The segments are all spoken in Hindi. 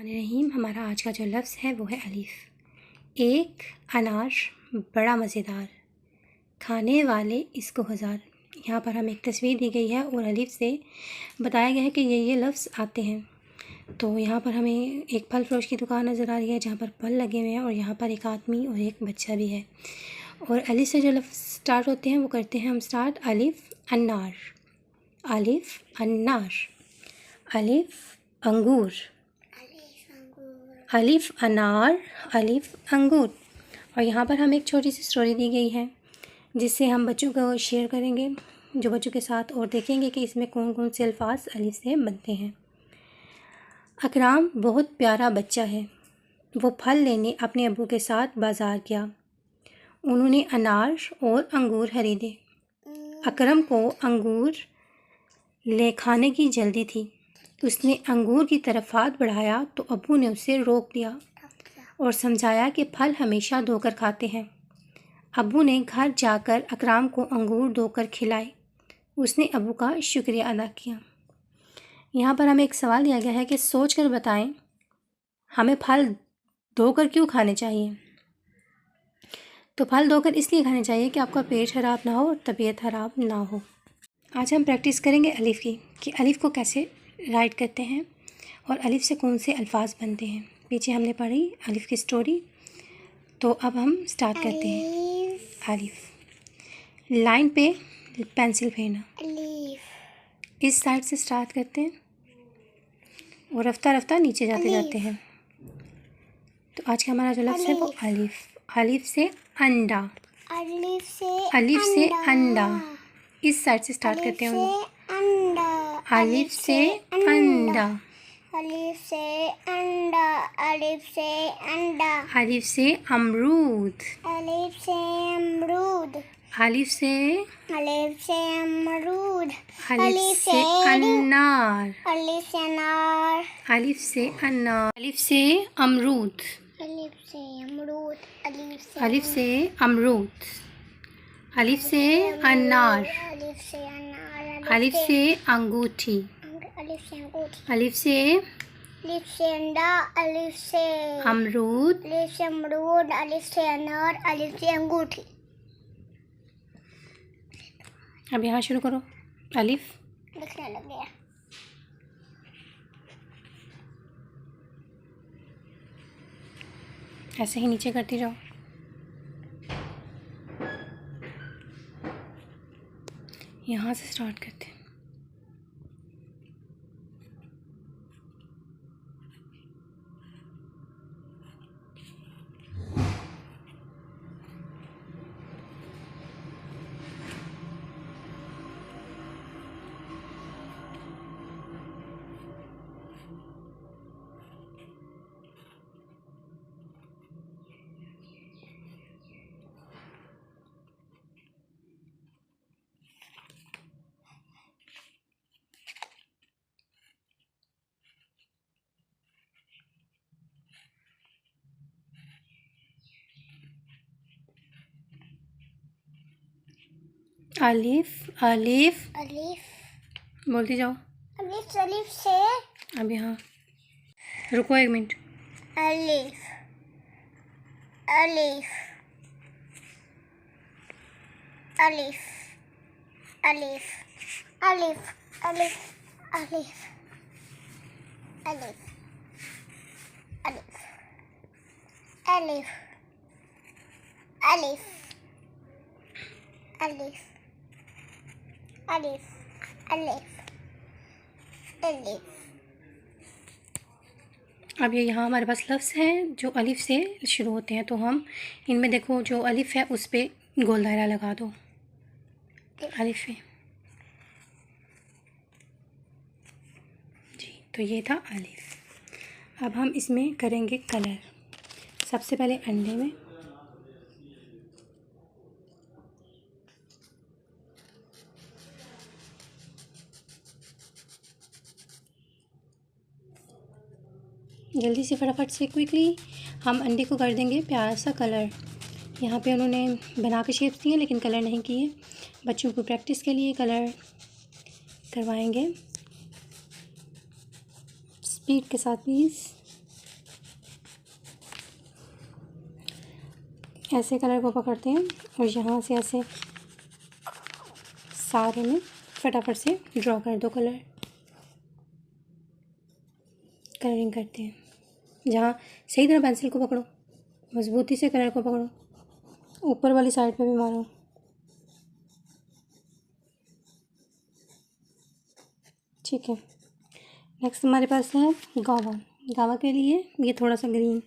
बिस्मिल्लाहिर्रहमानिर्रहीम। हमारा आज का जो लफ्ज़ है वो है अलीफ़। एक अनार बड़ा मज़ेदार, खाने वाले इसको हज़ार। यहाँ पर हमें एक तस्वीर दी गई है और अलीफ़ से बताया गया है कि ये लफ्ज़ आते हैं। तो यहाँ पर हमें एक फल फरोश की दुकान नज़र आ रही है जहाँ पर फल लगे हुए हैं और यहाँ पर एक आदमी और एक बच्चा भी है। और अलीफ़ से जो लफ्ज़ स्टार्ट होते हैं वो करते हैं हम स्टार्ट। अलीफ़ अनार, अलीफ़ अनार, अलीफ़ अंगूर, अलीफ़ अनार, अलीफ़ अंगूर। और यहाँ पर हमें एक छोटी सी स्टोरी दी गई है जिससे हम बच्चों को शेयर करेंगे जो बच्चों के साथ, और देखेंगे कि इसमें कौन कौन से अल्फाज अलीफ़ से बनते हैं। अकराम बहुत प्यारा बच्चा है। वो फल लेने अपने अब्बू के साथ बाज़ार गया। उन्होंने अनार और अंगूर खरीदे। अकरम को अंगूर ले खाने की जल्दी थी। उसने अंगूर की तरफ हाथ बढ़ाया तो अब्बू ने उसे रोक दिया और समझाया कि फल हमेशा धोकर खाते हैं। अब्बू ने घर जाकर अकराम को अंगूर धोकर खिलाए। उसने अब्बू का शुक्रिया अदा किया। यहाँ पर हमें एक सवाल दिया गया है कि सोच कर बताएं हमें फल धोकर क्यों खाने चाहिए। तो फल धोकर इसलिए खाने चाहिए कि आपका पेट ख़राब ना हो और तबीयत ख़राब ना हो। आज हम प्रैक्टिस करेंगे अलीफ़ की, कि अलीफ़ को कैसे राइट करते हैं और अलीफ़ से कौन से अल्फाज बनते हैं। पीछे हमने पढ़ी अलीफ़ की स्टोरी, तो अब हम स्टार्ट करते हैं। अलीफ़ लाइन पे पेंसिल फेरना, इस साइड से स्टार्ट करते हैं और रफ्ता रफ्ता नीचे जाते जाते हैं। तो आज का हमारा जो लफ्ज़ है वो अलीफ़। अलीफ़ से अंडा, अलीफ़ से अंडा, इस साइड से स्टार्ट करते हैं। अलीफ़ से अंडा, अलीफ़ से अंडा, अलीफ़ से अंडा, अलीफ़ से अमरूद, अलीफ़ से अमरूद, अलीफ़ से अमरूद, अलीफ़ से अनार, अलीफ़ से अनार, अलीफ़ से अनार, अलीफ़ से अमरूद, अलीफ़ से अमरूद, अलीफ़ से अमरूद, अलीफ़ से अनार, अलीफ़ से अनार, अलीफ़ से अंगूठी, अलीफ़ से अंगूठी, अलीफ़ से अलीफ़ से अंडा, अलीफ़ से अमरूद, अलीफ़ से अमरूद, अलीफ़ से अनार, अलीफ़ से अंगूठी। अब यहाँ शुरू करो। अलीफ़ लिखने लग गया। ऐसे ही नीचे करती जाओ। यहाँ से स्टार्ट करते हैं। अलीफ़ अलीफ़ अलीफ़ बोलती जाओ। अलीफ़ अलीफ़ से अब यहाँ रुको 1 मिनट। अलीफ़ अलीफ़ अलीफ़ अलीफ़ अलीफ़ अलीफ़ अलीफ़ अलीफ़ अलीफ़ अलीफ़ अलीफ़ अलीफ़ अलीफ़ अलीफ़। अब ये यहाँ हमारे पास लफ्ज़ हैं जो अलीफ़ से शुरू होते हैं, तो हम इनमें देखो जो अलीफ़ है उस पर गोल दायरा लगा दो। अलीफ़ है जी, तो ये था अलीफ़। अब हम इसमें करेंगे कलर। सबसे पहले अंडे में जल्दी से फटाफट से क्विकली हम अंडे को कर देंगे प्यारा सा कलर। यहाँ पे उन्होंने बना के शेप्स दिए लेकिन कलर नहीं किए। बच्चों को प्रैक्टिस के लिए कलर करवाएंगे। स्पीड के साथ प्लीज़। ऐसे कलर को पकड़ते हैं और यहाँ से ऐसे सारे में फटाफट से ड्रॉ कर दो। कलरिंग करते हैं। जहाँ सही तरह पेंसिल को पकड़ो, मज़बूती से कलर को पकड़ो, ऊपर वाली साइड पे भी मारो। ठीक है। नेक्स्ट हमारे पास है गावा। गावा के लिए ये थोड़ा सा ग्रीन,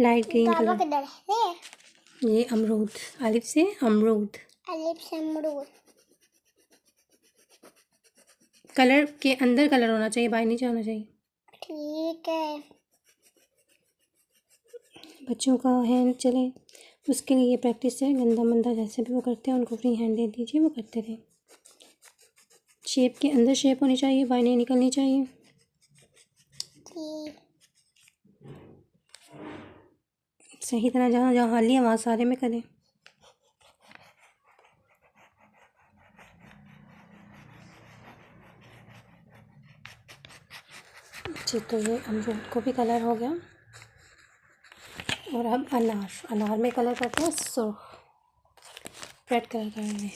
लाइट ग्रीन गावा कलर। किधर है? ये अमरूद, अलिफ से अमरूद। अलिफ से अमरूद। कलर के अंदर कलर होना चाहिए, बाहर नहीं जाना चाहिए। ठीक है। बच्चों का हैंड चले, उसके लिए प्रैक्टिस है। गंदा मंदा जैसे भी वो करते हैं उनको फ्री हैंड दे दीजिए, वो करते रहे। शेप के अंदर शेप होनी चाहिए, बाहर नहीं निकलनी चाहिए। ठीक। सही तरह जहाँ जहाँ हाली है वहाँ सारे में करें। जी, तो ये अमरूद को भी कलर हो गया। और अब अनार में कलर करते हैं सुर्ख, रेड कलर करेंगे।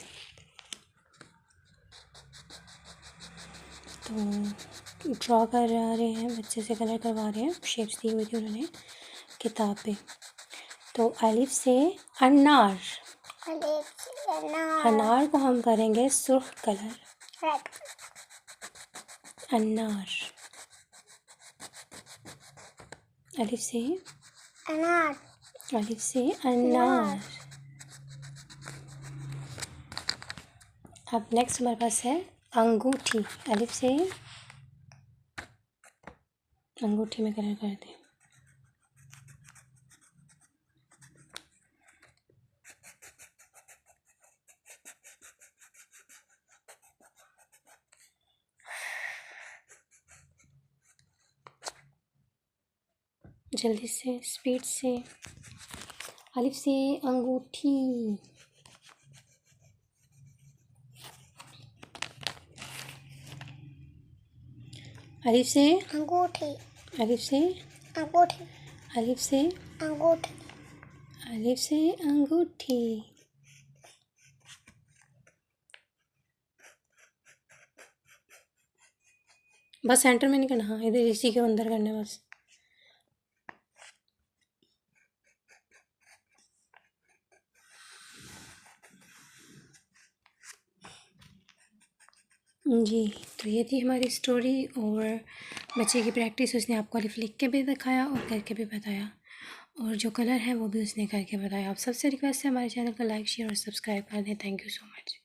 तो ड्रॉ कर रहे हैं, बच्चे से कलर करवा रहे हैं। शेप्स दी हुई थी उन्होंने किताब पे। तो अलिफ से अनार, अलिफ से अनार। अनार को हम करेंगे सुर्ख कलर। रेड। अनार, अलिफ से अनार। अलिफ से अनार। अब नेक्स्ट हमारे पास है अंगूठी। अलिफ से अंगूठी में कलर कर दें। जल्दी से, स्पीड से। अलिफ से अंगूठी, अलिफ से अंगूठी। अलिफ से अंगूठी। अलिफ से अंगूठी। अलिफ से अंगूठी। बस सेंटर में नहीं करना, हाँ इधर इसी के अंदर करना है बस। जी, तो ये थी हमारी स्टोरी और बच्चे की प्रैक्टिस। उसने आपको अलिफ लिख के भी दिखाया और करके भी बताया, और जो कलर है वो भी उसने करके बताया। आप सबसे रिक्वेस्ट है हमारे चैनल को लाइक, शेयर और सब्सक्राइब कर दें। Thank you so much.